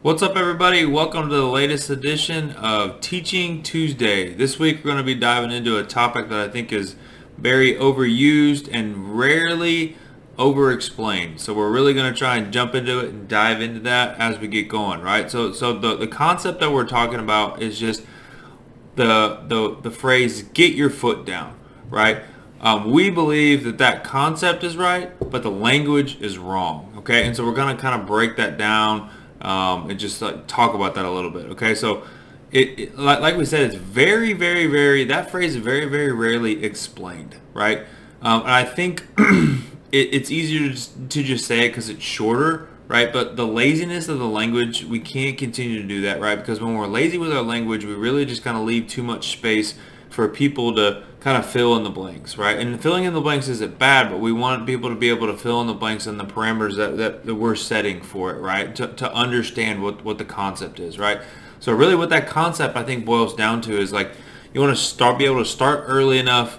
What's up, everybody? Welcome to the latest edition of Teaching Tuesday. This week we're going to be diving into a topic that I think is very overused and rarely over-explained. So we're really going to try and jump into it and dive into that as we get going, right? So the concept that we're talking about is just the phrase "get your foot down," right? We believe that concept is right, but the language is wrong. Okay, and so we're going to kind of break that down and just talk about that a little bit. Okay, so like we said, it's very that phrase is very rarely explained, right? And I think it's easier to just say it because it's shorter, right? But the laziness of the language, we can't continue to do that, right? Because when we're lazy with our language, we really just kind of leave too much space for people to kind of fill in the blanks, right? And filling in the blanks isn't bad, but we want people to be able to fill in the blanks and the parameters that we're setting for it, right? To understand what the concept is, right? So really what that concept I think boils down to is like you want to be able to start early enough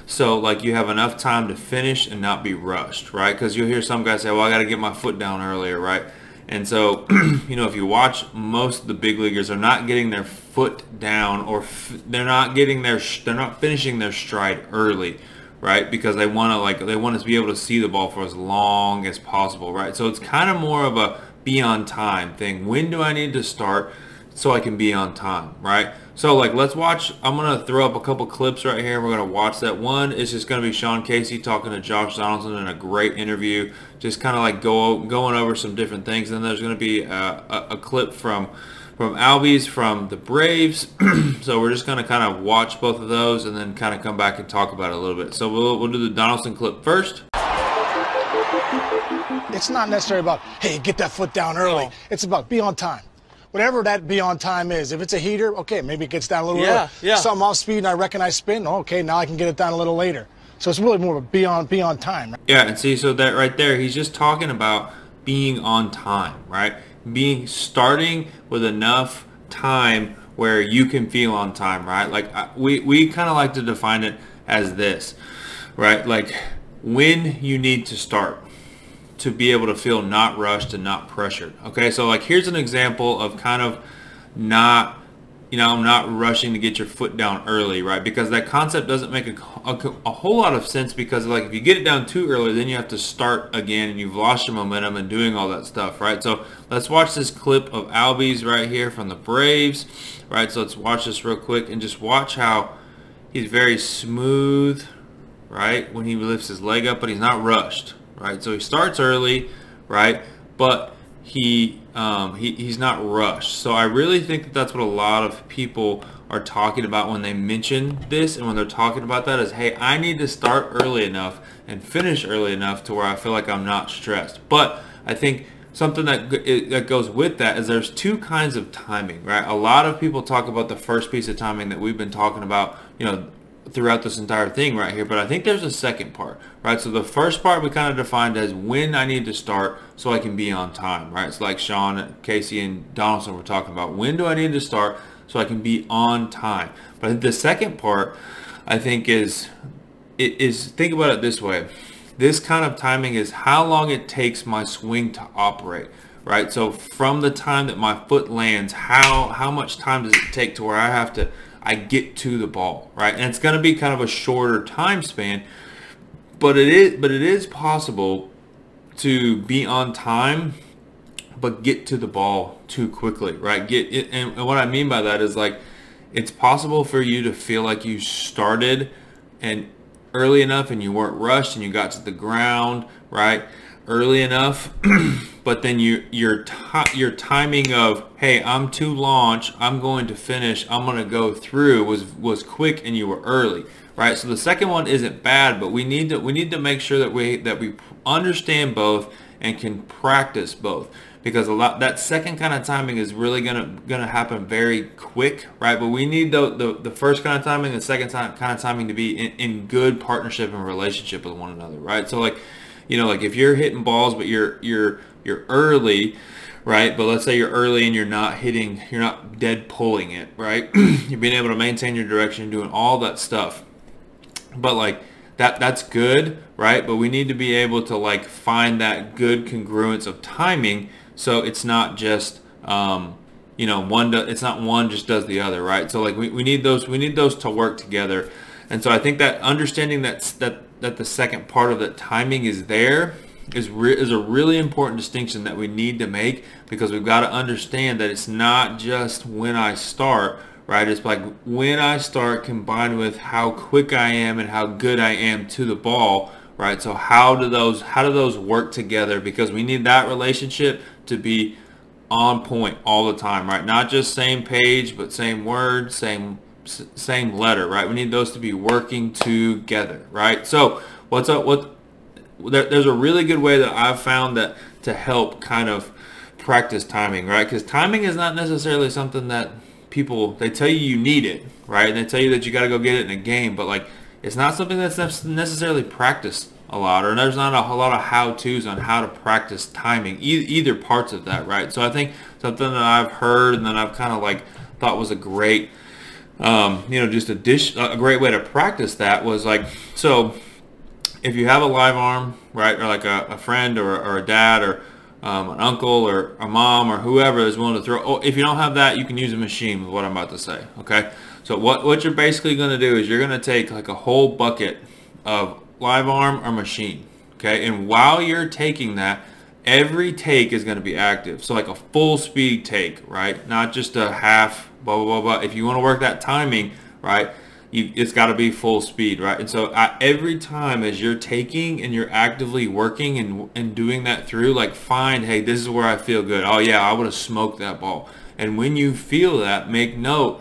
so like you have enough time to finish and not be rushed, right? Because you'll hear some guys say, well, I got to get my foot down earlier, right? And so, if you watch, most of the big leaguers are not getting their foot down, or they're not finishing their stride early, right? Because they want to be able to see the ball for as long as possible, right? So it's kind of more of a be on time thing. When do I need to start so I can be on time, right? So like let's watch. I'm gonna throw up a couple clips right here. We're gonna watch that. One is just gonna be Sean Casey talking to Josh Donaldson in a great interview, just kind of like going over some different things. And then there's gonna be a clip from Albies from the Braves. So we're just gonna kind of watch both of those and then kind of come back and talk about it a little bit. So we'll do the Donaldson clip first. It's not necessarily about, hey, get that foot down early. It's about be on time. Whatever that be on time is. If it's a heater, okay, maybe it gets down a little early. Something off speed and I recognize spin, okay, now I can get it down a little later. So it's really more of a be on time. Right? Yeah, and see, so that right there, he's just talking about being on time, right? Starting with enough time where you can feel on time, right? Like we kind of like to define it as this, right? Like when you need to start to be able to feel not rushed and not pressured. Okay, so like here's an example of kind of not, not rushing to get your foot down early, right? Because that concept doesn't make a whole lot of sense, because like if you get it down too early, then you have to start again and you've lost your momentum and doing all that stuff, right? So let's watch this clip of Albies right here from the Braves, right? So let's watch this real quick and just watch how he's very smooth, right? When he lifts his leg up, but he's not rushed. Right, so he starts early, right, but he's not rushed. So I really think that's what a lot of people are talking about when they mention this, and when they're talking about that is, hey, I need to start early enough and finish early enough to where I feel like I'm not stressed. But I think something that goes with that is there's two kinds of timing, right? A lot of people talk about the first piece of timing that we've been talking about, throughout this entire thing right here, but I think there's a second part, right? So the first part we kind of defined as when I need to start so I can be on time, right? It's like Sean, Casey, and Donaldson were talking about, when do I need to start so I can be on time? But the second part, I think, is think about it this way. This kind of timing is how long it takes my swing to operate, right? So from the time that my foot lands, how much time does it take to where I get to the ball, right? And it's going to be kind of a shorter time span, but it is possible to be on time but get to the ball too quickly, right? And what I mean by that is, like, it's possible for you to feel like you started and early enough and you weren't rushed and you got to the ground, right, early enough, but then your timing of, hey, I'm to launch, I'm going to finish, I'm going to go through was quick and you were early, right? So the second one isn't bad, but we need to make sure that we understand both and can practice both, because that second kind of timing is really gonna happen very quick, right? But we need the first kind of timing and the second kind of timing to be in good partnership and relationship with one another, right? So like, like if you're hitting balls but you're early, right? But let's say you're early and you're not dead pulling it, right? You're being able to maintain your direction, doing all that stuff. But like that's good, right? But we need to be able to like find that good congruence of timing, so it's not just You know, it's not one just does the other, right? So like we need those to work together. And so I think that understanding that the second part of that timing is there is a really important distinction that we need to make, because we've got to understand that it's not just when I start, right? It's like when I start combined with how quick I am and how good I am to the ball, right? So how do those work together? Because we need that relationship to be on point all the time, right? Not just same page, but same word, same letter, right? We need those to be working together, right? So there's a really good way that I've found that to help kind of practice timing, right? Because timing is not necessarily something that they tell you need it, right? And they tell you that you got to go get it in a game, but like it's not something that's necessarily practiced a lot, or there's not a lot of how-tos on how to practice timing, either parts of that, right? So I think something that I've heard and that I've kind of like thought was a great, just a great way to practice that was like, so if you have a live arm, right, or like a friend or a dad or an uncle or a mom or whoever is willing to throw. Oh, if you don't have that, you can use a machine with what I'm about to say, okay? So what you're basically going to do is you're going to take like a whole bucket of live arm or machine, okay? And while you're taking that, every take is going to be active. So like a full speed take, right? Not just a half, blah, blah, blah, blah. If you want to work that timing, right, it's got to be full speed, right? And so every time as you're taking and you're actively working and doing that through, like find, hey, this is where I feel good. Oh yeah, I would have smoked that ball. And when you feel that, make note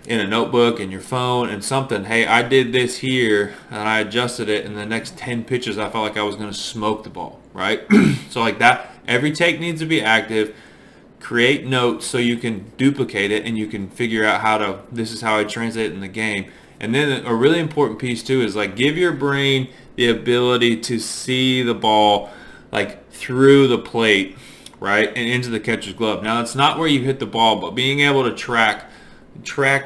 in a notebook, in your phone, and something. Hey, I did this here and I adjusted it, and the next 10 pitches I felt like I was going to smoke the ball, right? So like that, every take needs to be active. Create notes so you can duplicate it and you can figure out this is how I translate it in the game. And then a really important piece too is like give your brain the ability to see the ball like through the plate, right, and into the catcher's glove. Now it's not where you hit the ball, but being able to track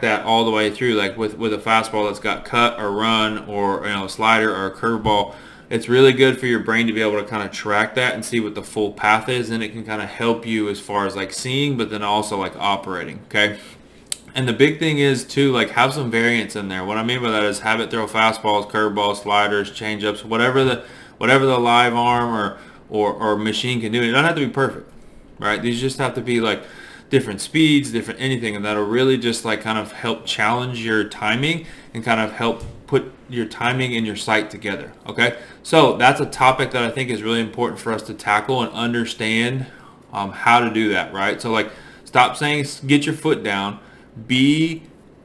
that all the way through, like with a fastball that's got cut or run, or a slider or a curveball. It's really good for your brain to be able to kind of track that and see what the full path is, and it can kind of help you as far as like seeing, but then also like operating, okay? And the big thing is too, like have some variance in there. What I mean by that is have it throw fastballs, curveballs, sliders, changeups, whatever the live arm or machine can do. It doesn't have to be perfect, right? These just have to be like different speeds, different anything, and that'll really just like kind of help challenge your timing and kind of help put your timing and your sight together, okay? So that's a topic that I think is really important for us to tackle and understand how to do that, right? So like stop saying get your foot down, be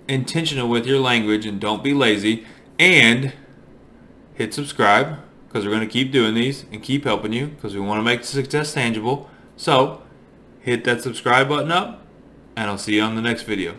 intentional with your language and don't be lazy, and hit subscribe because we're going to keep doing these and keep helping you because we want to make success tangible. So hit that subscribe button up, and I'll see you on the next video.